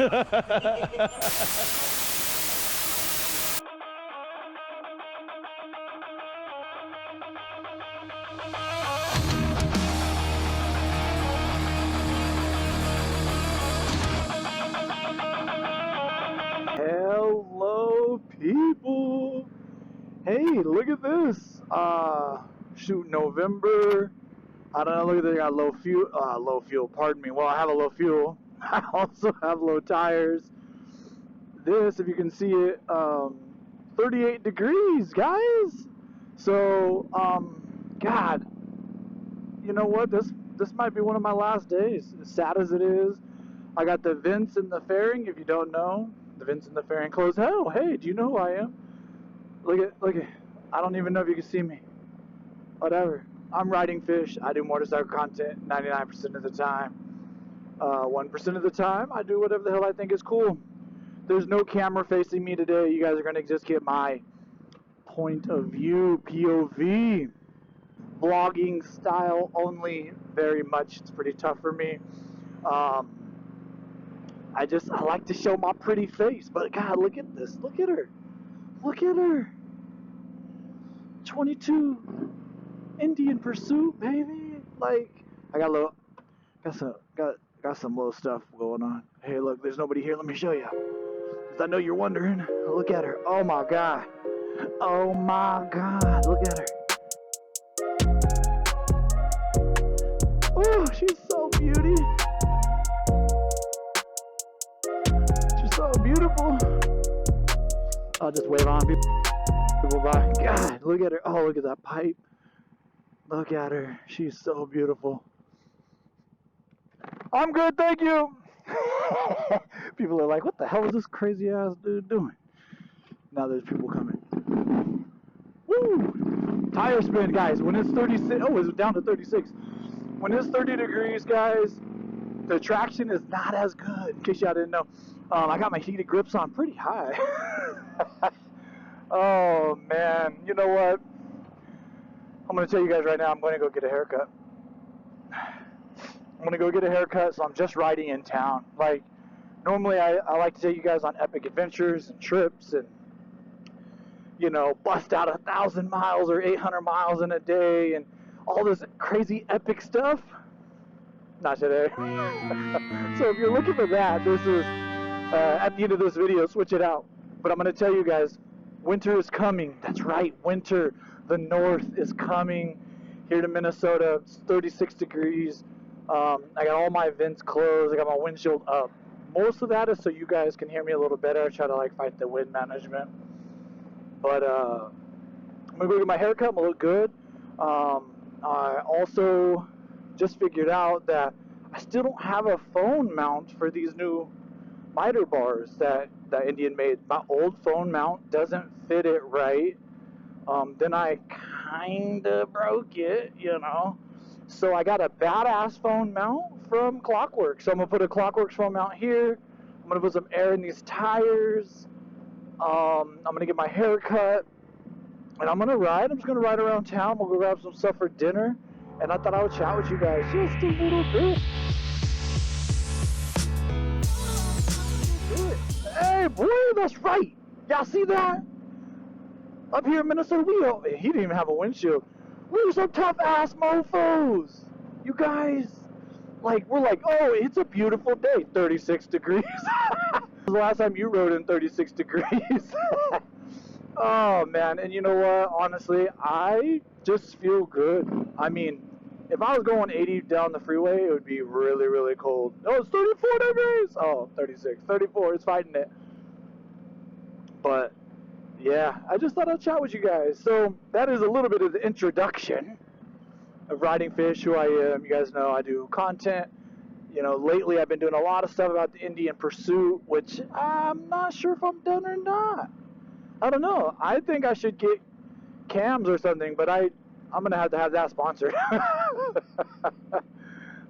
Hello, people. Hey, look at this. Shoot, November. I don't know. Look at that. I got low fuel. Low fuel. Pardon me. Well, I have a low fuel. I also have low tires. This, if you can see it, 38 degrees, guys. So, God, you know what? This might be one of my last days. As sad as it is, I got the vents in the fairing. If you don't know, the vents in the fairing closed. Oh, hey, do you know who I am? Look at. I don't even know if you can see me. Whatever. I'm Ridingfish. I do motorcycle content 99% of the time. 1% of the time, I do whatever the hell I think is cool. There's no camera facing me today. You guys are going to just get my point of view, POV. Vlogging style only, very much. It's pretty tough for me. I like to show my pretty face. But God, look at this. Look at her. Look at her. 22 Indian Pursuit, baby. Like, I got some little stuff going on. Hey, look, there's nobody here. Let me show you. 'Cause I know you're wondering. Look at her. Oh my God. Oh my God. Look at her. Oh, she's so beauty. She's so beautiful. I'll just wave on people by. God, look at her. Oh, look at that pipe. Look at her. She's so beautiful. I'm good, thank you. People are like, what the hell is this crazy ass dude doing? Now there's people coming. Woo! Tire spin, guys. When it's 36, oh, it's down to 36. When it's 30 degrees, guys, the traction is not as good. In case y'all didn't know, I got my heated grips on pretty high. Oh man, you know what? I'm gonna tell you guys right now. I'm going to go get a haircut. I'm gonna go get a haircut, so I'm just riding in town. Like, normally I like to take you guys on epic adventures and trips and, you know, bust out 1,000 miles or 800 miles in a day and all this crazy epic stuff. Not today. So if you're looking for that, this is, at the end of this video, switch it out. But I'm gonna tell you guys, winter is coming. That's right, winter. The north is coming here to Minnesota. It's 36 degrees. I got all my vents closed. I got my windshield up. Most of that is so you guys can hear me a little better. I try to like fight the wind management. But I'm gonna go get my haircut. I'm gonna look good. I also just figured out that I still don't have a phone mount for these new miter bars that Indian made. My old phone mount doesn't fit it right. Then I kinda broke it, you know. So I got a badass phone mount from Clockworks. So I'm gonna put a Clockworks phone mount here. I'm gonna put some air in these tires. I'm gonna get my hair cut. And I'm gonna ride. I'm just gonna ride around town. We'll go grab some stuff for dinner. And I thought I would chat with you guys just a little bit. Hey, boy, that's right. Y'all see that? Up here in Minnesota, he didn't even have a windshield. We were some tough ass mofos. You guys, like, we're like, oh, it's a beautiful day. 36 degrees. The last time you rode in 36 degrees. Oh, man. And you know what? Honestly, I just feel good. I mean, if I was going 80 down the freeway, it would be really, really cold. Oh, it's 34 degrees. Oh, 36, 34. It's fighting it. But yeah, I just thought I'd chat with you guys. So that is a little bit of the introduction of Ridingfish, who I am. You guys know I do content. You know, lately I've been doing a lot of stuff about the Indian Pursuit, which I'm not sure if I'm done or not. I don't know. I think I should get cams or something, but I'm going to have that sponsored.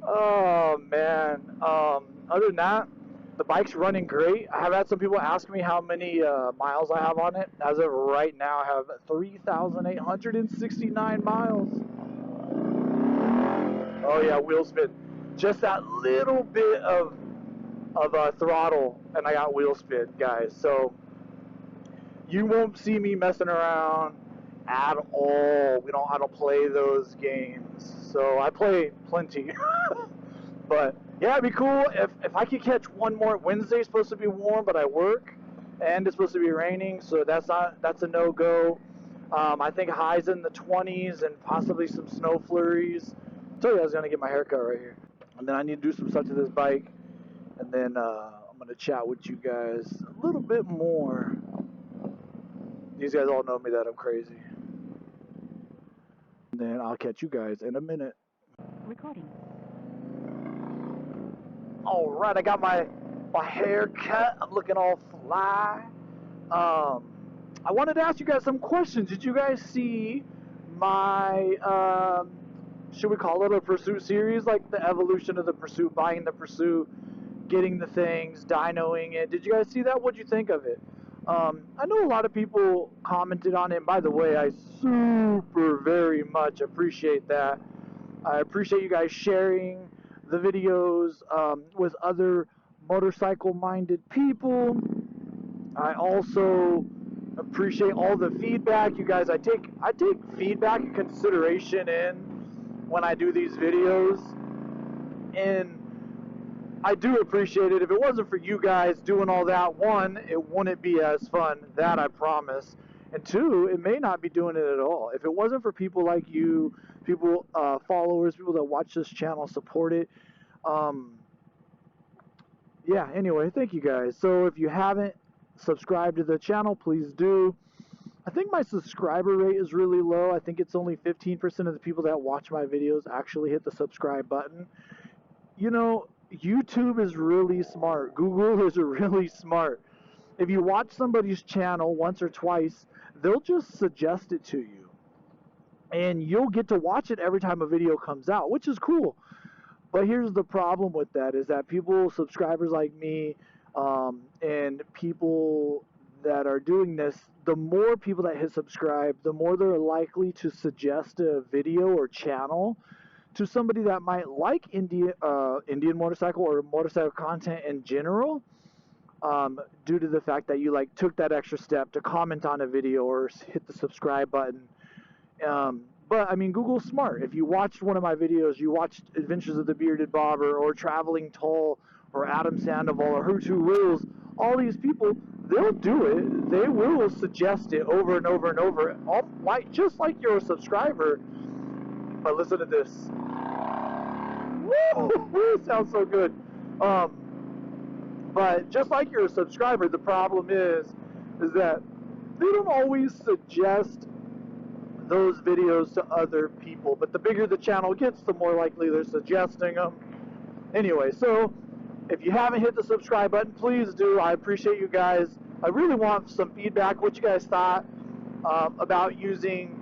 Oh, man. Other than that, the bike's running great. I have had some people ask me how many miles I have on it. As of right now, I have 3,869 miles. Oh yeah, wheel spin. Just that little bit of of throttle, and I got wheel spin, guys. So you won't see me messing around at all. I don't play those games. So I play plenty. But yeah, it'd be cool if I could catch one more. Wednesday's supposed to be warm, but I work, and it's supposed to be raining, so that's a no-go. I think highs in the 20s and possibly some snow flurries. I told you I was gonna get my hair cut right here, and then I need to do some stuff to this bike, and then I'm gonna chat with you guys a little bit more. These guys all know me that I'm crazy. And then I'll catch you guys in a minute. Recording. All right, I got my hair cut. I'm looking all fly. I wanted to ask you guys some questions. Did you guys see my, should we call it a pursuit series? Like the evolution of the pursuit, buying the pursuit, getting the things, dynoing it. Did you guys see that? What'd you think of it? I know a lot of people commented on it. And by the way, I super very much appreciate that. I appreciate you guys sharing the videos with other motorcycle-minded people. I also appreciate all the feedback, you guys. I take feedback and consideration in when I do these videos, and I do appreciate it. If it wasn't for you guys doing all that, one, it wouldn't be as fun. That I promise. And two, it may not be doing it at all. If it wasn't for people like you, people, followers, people that watch this channel, support it. Yeah, anyway, thank you guys. So if you haven't subscribed to the channel, please do. I think my subscriber rate is really low. I think it's only 15% of the people that watch my videos actually hit the subscribe button. You know, YouTube is really smart. Google is really smart. If you watch somebody's channel once or twice, they'll just suggest it to you. And you'll get to watch it every time a video comes out, which is cool. But here's the problem with that, is that people, subscribers like me, and people that are doing this, the more people that hit subscribe, the more they're likely to suggest a video or channel to somebody that might like Indian motorcycle or motorcycle content in general, due to the fact that you took that extra step to comment on a video or hit the subscribe button. But I mean, Google's smart. If you watched one of my videos, you watched Adventures of the Bearded Bobber or Traveling Tall or Adam Sandoval or Who Rules, all these people, they'll do it. They will suggest it over and over and over, just like you're a subscriber. But listen to this. Woo! It sounds so good. But just like you're a subscriber, the problem is that they don't always suggest those videos to other people. But the bigger the channel gets, the more likely they're suggesting them. Anyway, so if you haven't hit the subscribe button, please do. I appreciate you guys. I really want some feedback, what you guys thought about using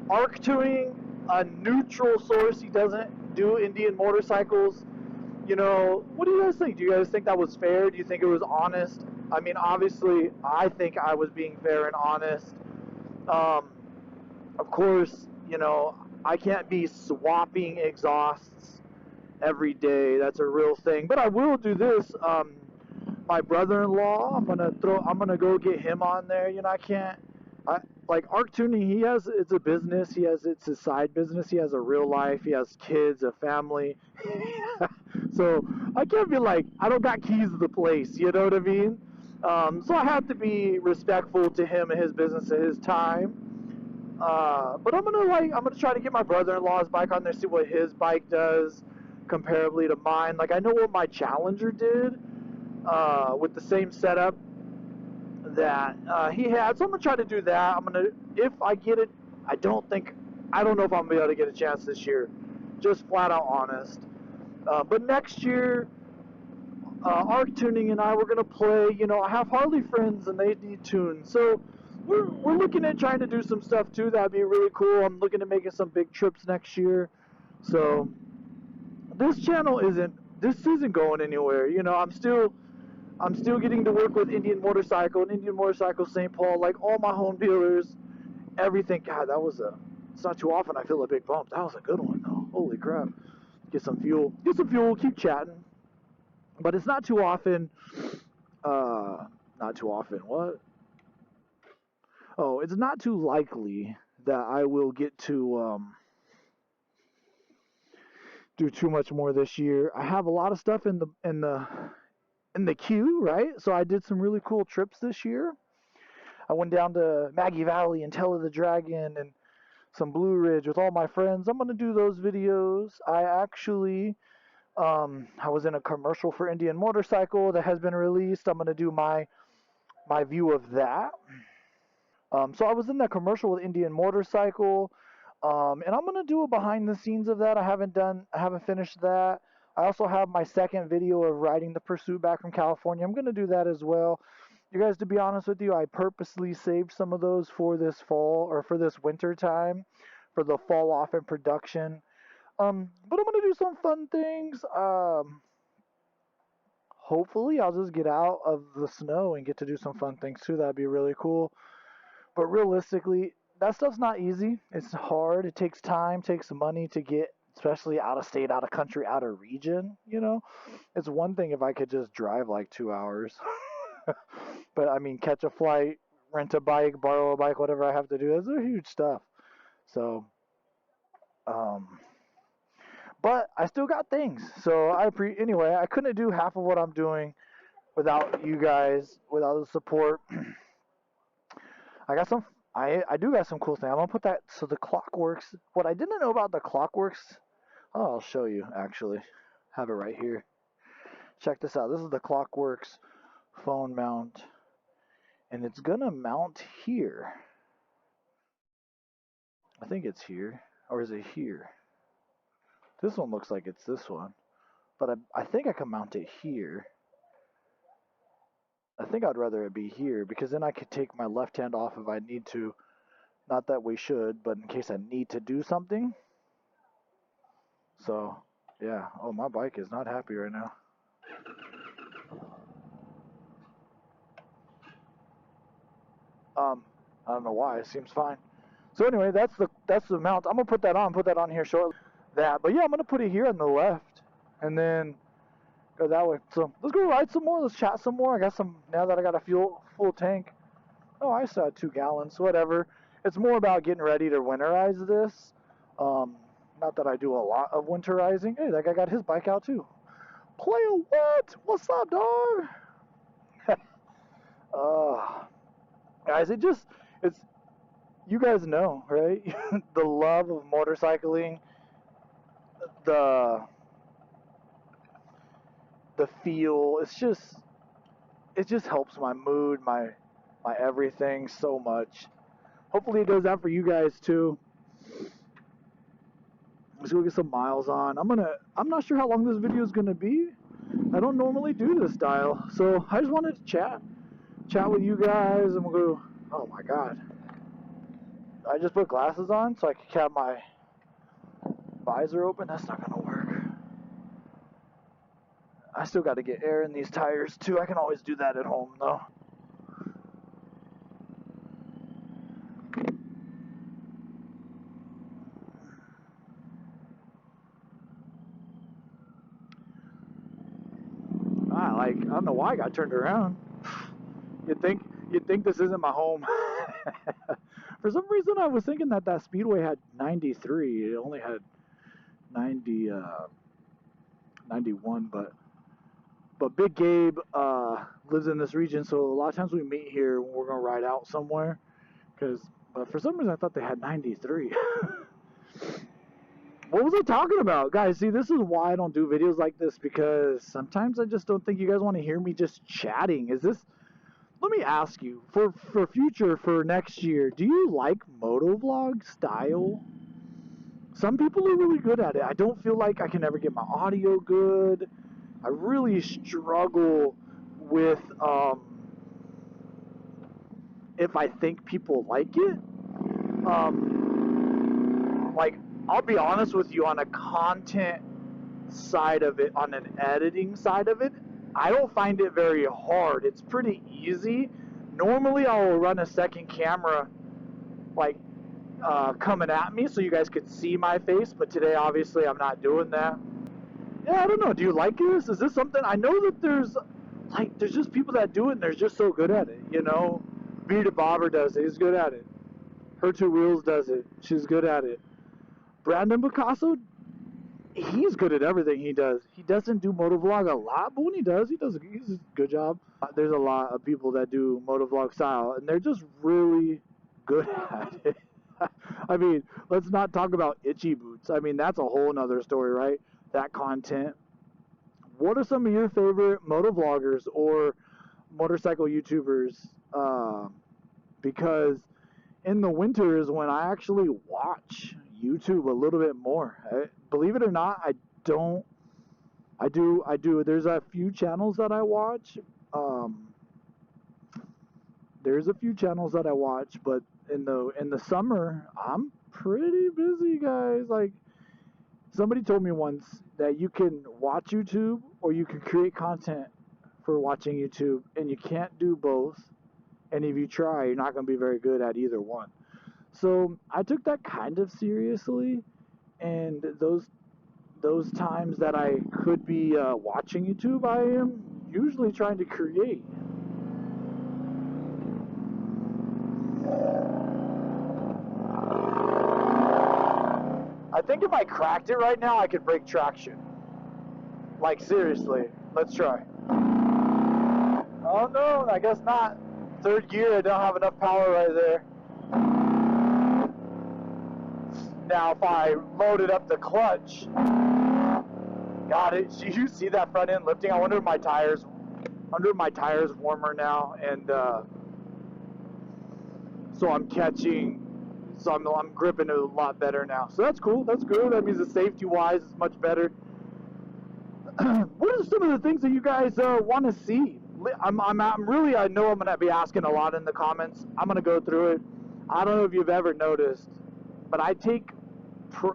arc tuning, a neutral source. He doesn't do Indian motorcycles. You know, what do you guys think? Do you guys think that was fair? Do you think it was honest? I mean, obviously, I think I was being fair and honest. Of course, you know, I can't be swapping exhausts every day. That's a real thing. But I will do this. My brother-in-law, I'm gonna go get him on there. You know, like arc tuning, it's a business. It's his side business. He has a real life. He has kids, a family. So I can't be like, I don't got keys to the place. You know what I mean? So I have to be respectful to him and his business and his time. But I'm gonna try to get my brother-in-law's bike on there, see what his bike does comparably to mine. Like, I know what my Challenger did with the same setup that he had, so I'm gonna try to do that. If I get it, I don't know if I'm gonna be able to get a chance this year, just flat out honest. But next year, arc tuning and we're gonna play. You know, I have Harley friends and they need tunes, so we're looking at trying to do some stuff too. That'd be really cool. I'm looking at making some big trips next year. So this channel isn't going anywhere. You know, I'm still getting to work with Indian Motorcycle St. Paul, like all my home dealers, everything. God, it's not too often I feel a big bump. That was a good one though. Holy crap. Get some fuel, keep chatting. But it's not too often. Not too often. What? Oh, it's not too likely that I will get to do too much more this year. I have a lot of stuff in the queue, right? So I did some really cool trips this year. I went down to Maggie Valley and Tail of the Dragon and some Blue Ridge with all my friends. I'm gonna do those videos. I actually I was in a commercial for Indian Motorcycle that has been released. I'm gonna do my view of that. So I was in that commercial with Indian Motorcycle, and I'm gonna do a behind the scenes of that. I haven't finished that. I also have my second video of riding the Pursuit back from California. I'm gonna do that as well. You guys, to be honest with you, I purposely saved some of those for this fall or for this winter time, for the fall off in production. But I'm gonna do some fun things. Hopefully, I'll just get out of the snow and get to do some fun things too. That'd be really cool. But realistically, that stuff's not easy. It's hard. It takes time, takes money to get, especially out of state, out of country, out of region. It's one thing if I could just drive like 2 hours, but I mean, catch a flight, rent a bike, borrow a bike, whatever I have to do. Those are huge stuff. So, um, but I still got things. So anyway, I couldn't do half of what I'm doing without you guys, without the support. I got some. I do got some cool things. I'm gonna put that so the clock works. What I didn't know about the clock works. Oh, I'll show you actually. Have it right here. Check this out. This is the Clockworks phone mount, and it's gonna mount here. I think it's here, or is it here? This one looks like it's this one, but I think I can mount it here. I think I'd rather it be here because then I could take my left hand off if I need to. Not that we should, but in case I need to do something. So, yeah. Oh, my bike is not happy right now. I don't know why. It seems fine. So anyway, that's the mount. I'm gonna put that on here shortly. But yeah, I'm gonna put it here on the left, and then go that way. So let's go ride some more. Let's chat some more. I got some now that I got a full tank. Oh, I still had 2 gallons. Whatever. It's more about getting ready to winterize this. Not that I do a lot of winterizing. Hey, that guy got his bike out too. Player what? What's up, dog? Guys, it's you guys know, right? The love of motorcycling, the feel. It just helps my mood, my everything so much. Hopefully it does that for you guys too. Let's go get some miles on. I'm not sure how long this video is gonna be. I don't normally do this style, so I just wanted to chat with you guys, and we'll go. Oh my god! I just put glasses on so I can have my visor open. That's not gonna work. I still got to get air in these tires too. I can always do that at home though. I don't know why I got turned around. You'd think this isn't my home. For some reason, I was thinking that speedway had 93. It only had 90, 91, but Big Gabe lives in this region, so a lot of times we meet here when we're gonna ride out somewhere. But for some reason, I thought they had 93. What was I talking about? Guys, see, this is why I don't do videos like this, because sometimes I just don't think you guys want to hear me just chatting. Let me ask you, for next year, do you like motovlog style? Some people are really good at it. I don't feel like I can ever get my audio good. I really struggle with if I think people like it. Like, I'll be honest with you, on a content side of it, on an editing side of it, I don't find it very hard. It's pretty easy. Normally, I'll run a second camera, like, coming at me so you guys could see my face, but today, obviously, I'm not doing that. yeah, I don't know. Do you like this? Is this something? I know that there's just people that do it and they're just so good at it, you know? Vita Bobber does it. He's good at it. Her Two Wheels does it. She's good at it. Brandon Picasso, he's good at everything he does. He doesn't do motovlog a lot, but when he's a good job. There's a lot of people that do motovlog style, and they're just really good at it. I mean, let's not talk about Itchy Boots. I mean, that's a whole nother story, right? That content. What are some of your favorite motovloggers or motorcycle YouTubers? Because in the winter is when I actually watch YouTube a little bit more. Believe it or not, I don't. I do. There's a few channels that I watch. There's a few channels that I watch, but in the summer, I'm pretty busy, guys. Like, somebody told me once that you can watch YouTube or you can create content for watching YouTube, and you can't do both. And if you try, you're not going to be very good at either one. So I took that kind of seriously, and those times that I could be watching YouTube, I am usually trying to create. I think if I cracked it right now, I could break traction. Like, seriously. Let's try. Oh no, I guess not. Third gear, I don't have enough power right there. Now if I loaded up the clutch, got it. You see that front end lifting? I wonder if my tires warmer now, and so I'm catching. So I'm gripping it a lot better now. So that's cool. That's good. That means the safety wise is much better. What are some of the things that you guys want to see? I'm really, I know I'm going to be asking a lot in the comments. I'm going to go through it. I don't know if you've ever noticed, but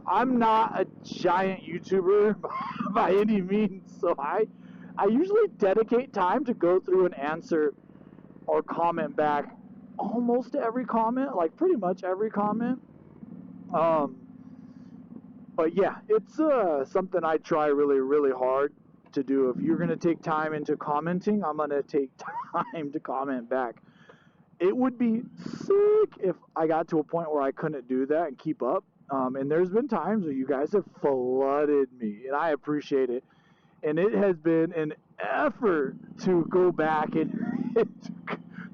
I'm not a giant YouTuber by any means. So I usually dedicate time to go through and answer or comment back almost every comment, like pretty much every comment. But yeah, it's something I try really, really hard to do. If you're going to take time into commenting, I'm going to take time to comment back. It would be sick if I got to a point where I couldn't do that and keep up. And there's been times where you guys have flooded me, and I appreciate it. And it has been an effort to go back and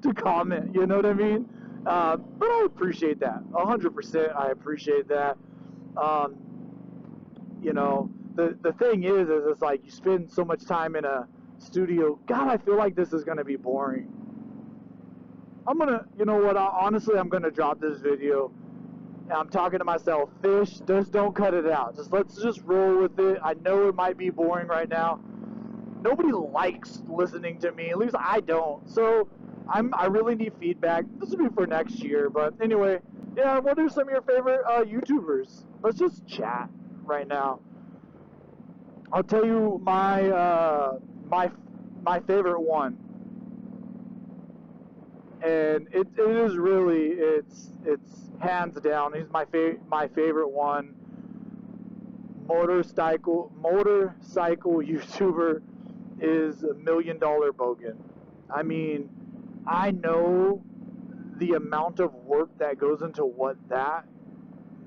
to comment, you know what I mean? But I appreciate that. 100% I appreciate that. You know, the thing is it's like you spend so much time in a studio. God, I feel like this is going to be boring. You know what, honestly, I'm going to drop this video. And I'm talking to myself, fish, just don't cut it out. Let's just roll with it. I know it might be boring right now. Nobody likes listening to me, at least I don't. So I really need feedback. This will be for next year, but anyway, yeah, what are some of your favorite YouTubers? Let's just chat right now. I'll tell you my favorite one, and it is really it's hands down. He's my favorite one. Motorcycle YouTuber is $1 Million Bogan. I mean, I know the amount of work that goes into what that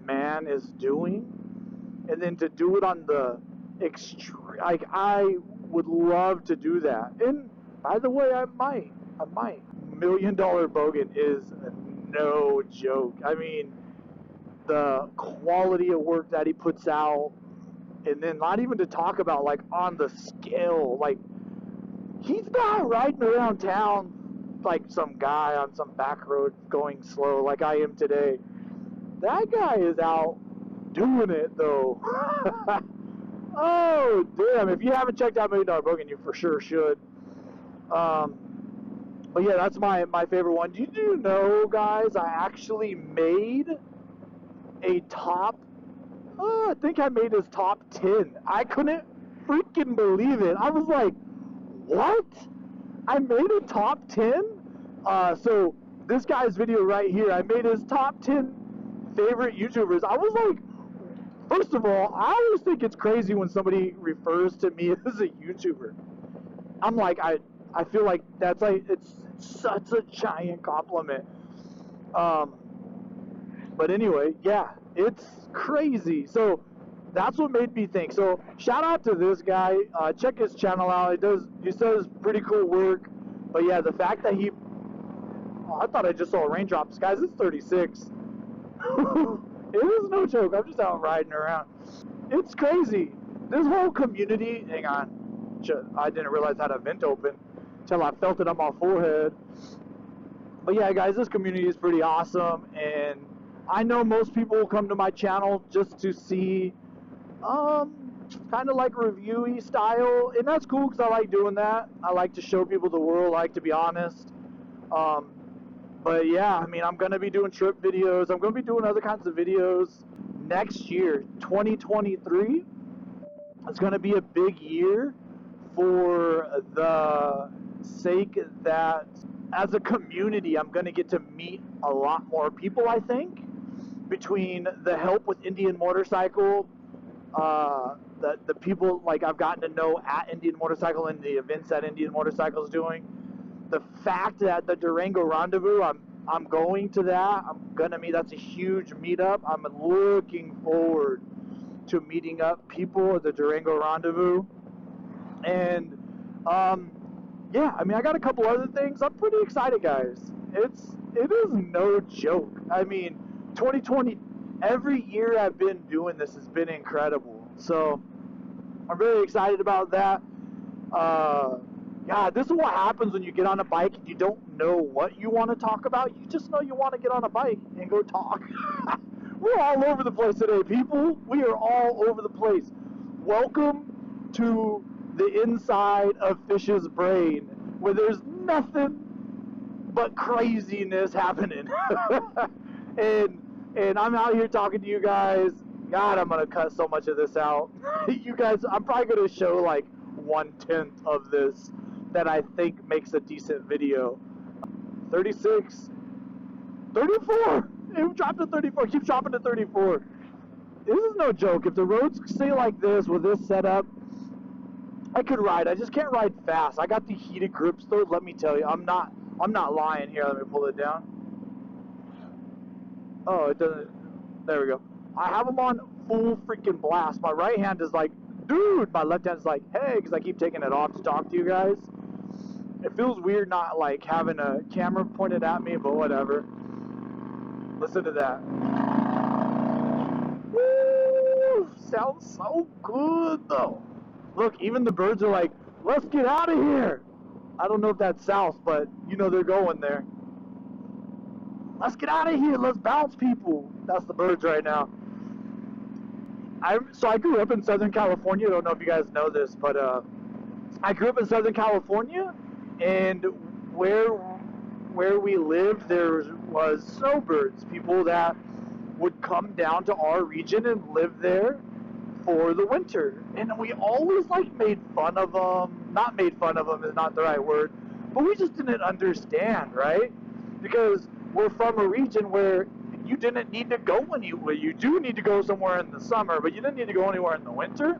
man is doing, and then to do it on the extreme, like, I would love to do that. And by the way, I might. $1 Million Bogan is no joke. I mean, the quality of work that he puts out, and then not even to talk about, like, on the scale, like, he's not riding around town like some guy on some back road going slow like I am today. That guy is out doing it, though. Oh, damn. If you haven't checked out $1 Million Bogan, you for sure should. But yeah, that's my favorite one. Did you know, guys, I actually made a top, I think I made his top 10. I couldn't freaking believe it. I was like, what? I made a top 10? So this guy's video right here, I made his top 10 favorite YouTubers. I was like, First of all, I always think it's crazy when somebody refers to me as a YouTuber. I'm like, I feel like that's like, it's such a giant compliment. But anyway, yeah, it's crazy. So that's what made me think. So shout out to this guy. Check his channel out. He says pretty cool work. But yeah, the fact that I thought I just saw raindrops. Guys, it's 36. It is no joke. I'm just out riding around. It's crazy. This whole community, hang on. I didn't realize I had a vent open until I felt it on my forehead. But yeah, guys, this community is pretty awesome, and I know most people will come to my channel just to see kind of like reviewy style, and that's cool because I like doing that. I like to show people the world. I like to be honest. But yeah, I mean, I'm going to be doing trip videos. I'm going to be doing other kinds of videos next year. 2023 is going to be a big year for the sake that as a community, I'm going to get to meet a lot more people, I think, between the help with Indian Motorcycle, the people like I've gotten to know at Indian Motorcycle and the events that Indian Motorcycle is doing. The fact that the Durango Rendezvous, I'm going to that. I'm gonna meet. That's a huge meetup. I'm looking forward to meeting up people at the Durango Rendezvous. And yeah, I mean, I got a couple other things. I'm pretty excited, guys. It is no joke. I mean, 2020. Every year I've been doing this has been incredible. So I'm really excited about that. Yeah, this is what happens when you get on a bike and you don't know what you want to talk about. You just know you want to get on a bike and go talk. We're all over the place today, people. We are all over the place. Welcome to the inside of Fish's brain, where there's nothing but craziness happening. and I'm out here talking to you guys. God, I'm going to cut so much of this out. You guys, I'm probably going to show like 1/10 of this that I think makes a decent video. 36, 34. It dropped to 34. Keep dropping to 34. This is no joke. If the roads stay like this with this setup, I could ride. I just can't ride fast. I got the heated grips though. Let me tell you, I'm not lying here. Let me pull it down. Oh, it doesn't. There we go. I have them on full freaking blast. My right hand is like, dude. My left hand is like, hey, because I keep taking it off to talk to you guys. It feels weird not like having a camera pointed at me, but whatever. Listen to that. Woo! Sounds so good though. Look, even the birds are like, let's get out of here. I don't know if that's south, but you know they're going there. Let's get out of here. Let's bounce, people. That's the birds right now. So I grew up in Southern California. I don't know if you guys know this, but I grew up in Southern California, and where we lived, there was snowbirds, people that would come down to our region and live there for the winter. And we always like made fun of them. Not made fun of them is not the right word, but we just didn't understand, right? Because we're from a region where you didn't need to go anywhere. You do need to go somewhere in the summer, but you didn't need to go anywhere in the winter.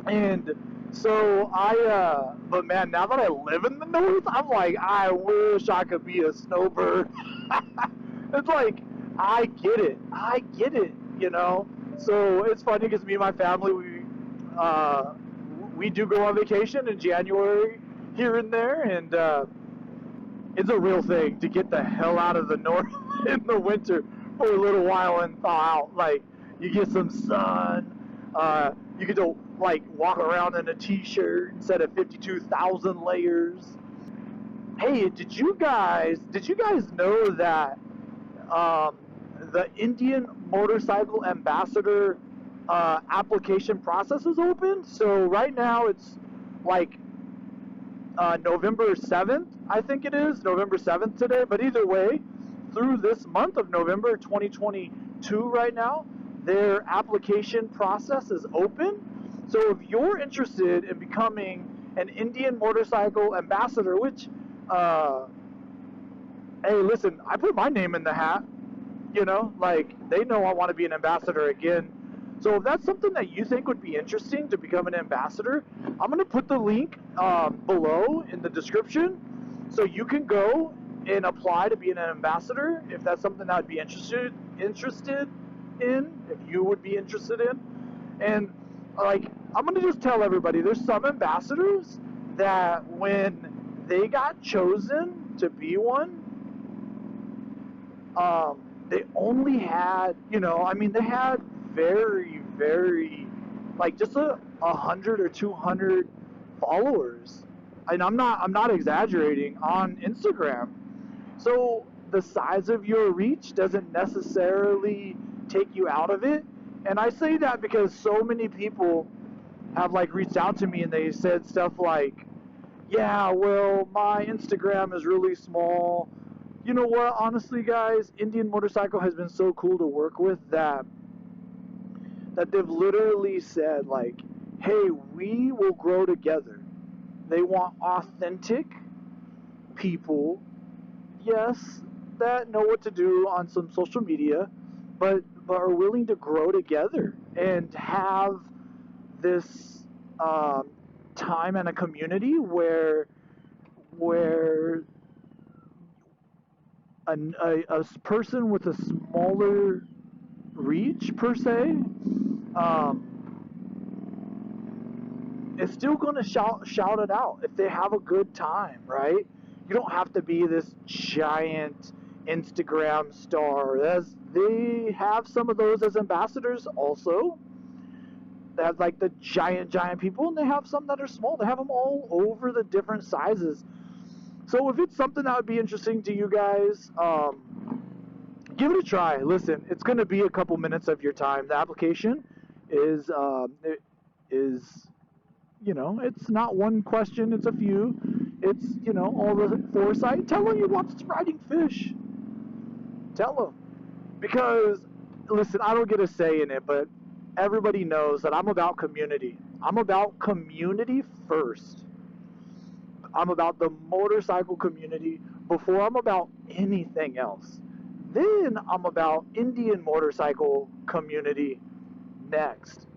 And so but man, now that I live in the north, I'm like, I wish I could be a snowbird. It's like, I get it, you know? So it's funny because me and my family, we do go on vacation in January here and there, and it's a real thing to get the hell out of the north in the winter for a little while and thaw out. Like, you get some sun, you get to like walk around in a t-shirt instead of 52,000 layers. Hey, did you guys know that the Indian Motorcycle Ambassador application process is open? So right now it's like November 7th, I think it is, November 7th today, but either way, through this month of November 2022 right now, their application process is open. So if you're interested in becoming an Indian Motorcycle Ambassador, which, hey, listen, I put my name in the hat, you know, like, they know I want to be an ambassador again. So if that's something that you think would be interesting to become an ambassador, I'm going to put the link below in the description so you can go and apply to be an ambassador if that's something that would be interested in, if you would be interested in. And like, I'm going to just tell everybody, there's some ambassadors that when they got chosen to be one, they only had, they had very, very, like just 100 or 200 followers, and I'm not exaggerating, on Instagram. So the size of your reach doesn't necessarily take you out of it, and I say that because so many people have like reached out to me and they said stuff like, yeah, well, my Instagram is really small. You know what? Honestly, guys, Indian Motorcycle has been so cool to work with that they've literally said, like, hey, we will grow together. They want authentic people, yes, that know what to do on some social media, but are willing to grow together and have this time and a community where a person with a smaller reach per se is still going to shout it out if they have a good time, right? You don't have to be this giant Instagram star. They have some of those as ambassadors also. They have like the giant people, and they have some that are small. They have them all over the different sizes. So if it's something that would be interesting to you guys, give it a try. Listen, it's going to be a couple minutes of your time. The application is it's not one question, it's a few. It's, all the foresight. Tell them you watch Ridingfish. Tell them. Because, listen, I don't get a say in it, but everybody knows that I'm about community. I'm about community first. I'm about the motorcycle community before I'm about anything else. Then I'm about Indian motorcycle community next.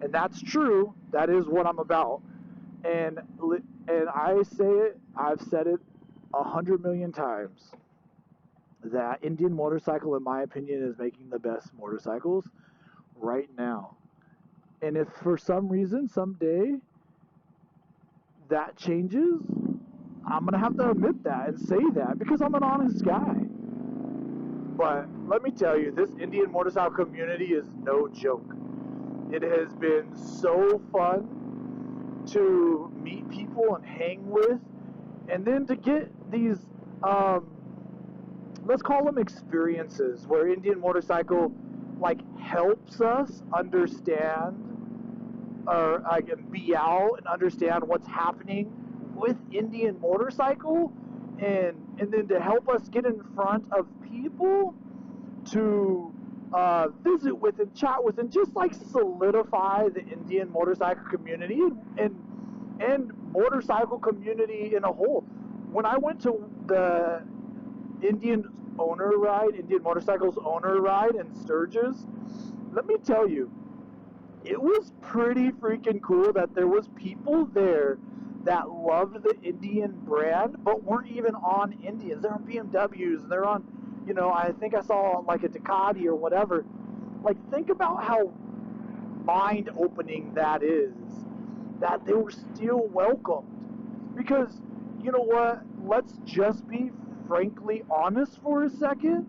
And that's true. That is what I'm about. And I say it, I've said it 100 million times, that Indian Motorcycle, in my opinion, is making the best motorcycles right now. And if for some reason, someday, that changes, I'm going to have to admit that and say that because I'm an honest guy. But let me tell you, this Indian motorcycle community is no joke. It has been so fun to meet people and hang with, and then to get these, let's call them experiences, where Indian motorcycle like helps us understand, or I can be out and understand what's happening with Indian motorcycle, and then to help us get in front of people to visit with and chat with and just like solidify the Indian motorcycle community and motorcycle community in a whole. When I went to the Indian Motorcycles owner ride in Sturgis, let me tell you, it was pretty freaking cool that there was people there that loved the Indian brand but weren't even on Indians. They're on BMWs, and they're on, I think I saw like a Ducati or whatever. Like, think about how mind-opening that is, that they were still welcomed. Because, you know what, let's just be frankly honest for a second.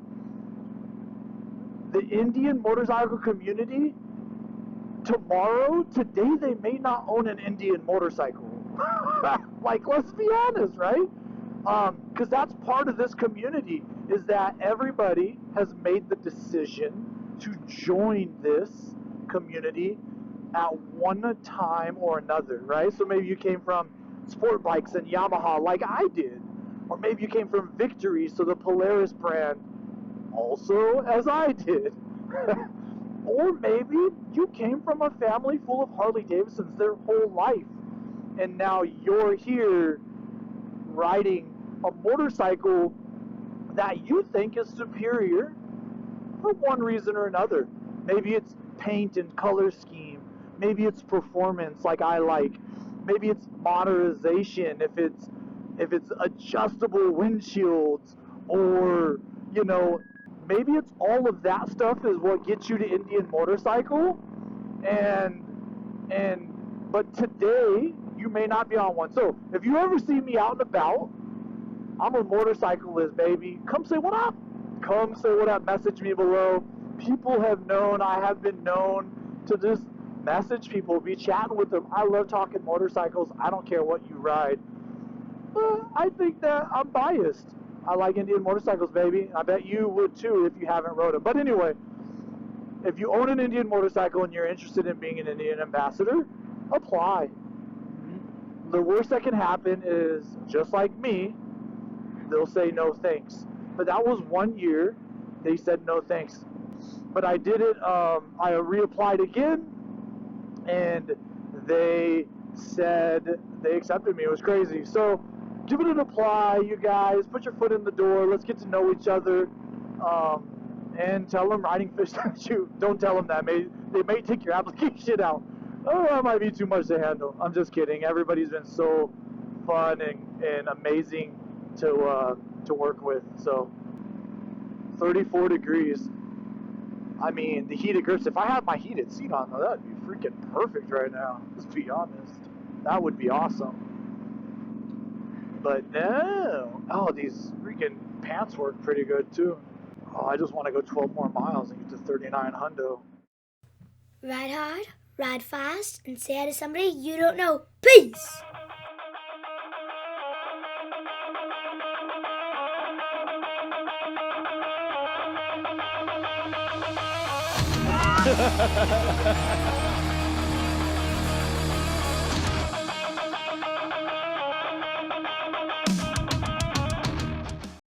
The Indian motorcycle community, today they may not own an Indian motorcycle. Like, let's be honest, right? Because that's part of this community, is that everybody has made the decision to join this community at one time or another, right? So maybe you came from sport bikes and Yamaha like I did, or maybe you came from Victory, so the Polaris brand, also as I did. Or maybe you came from a family full of Harley Davidsons their whole life, and now you're here riding a motorcycle that you think is superior for one reason or another. Maybe it's paint and color scheme. Maybe it's performance like I like. Maybe it's modernization if it's adjustable windshields, or maybe it's all of that stuff is what gets you to Indian motorcycle. And but today you may not be on one. So if you ever see me out and about, I'm a motorcyclist, baby. Come say what up. Come say what up. Message me below. People have known, I have been known to just message people, be chatting with them. I love talking motorcycles. I don't care what you ride. I think that I'm biased. I like Indian motorcycles, baby. I bet you would too if you haven't rode them. But anyway, if you own an Indian motorcycle and you're interested in being an Indian ambassador, apply. The worst that can happen is, just like me, they'll say no thanks. But that was 1 year. They said no thanks. But I did it. I reapplied again, and they said they accepted me. It was crazy. So give it an apply, you guys. Put your foot in the door. Let's get to know each other. And tell them Ridingfish sent you. Don't tell them that. They may take your application out. Oh, that might be too much to handle. I'm just kidding. Everybody's been so fun and amazing to work with. So 34 degrees. I mean, the heated grips. If I had my heated seat on, though, that'd be freaking perfect right now. Let's be honest. That would be awesome. But no. Oh, these freaking pants work pretty good too. Oh, I just want to go 12 more miles and get to 39 hundo. Ride hard, ride fast, and say hi to somebody you don't know. Peace! Ha ha ha ha!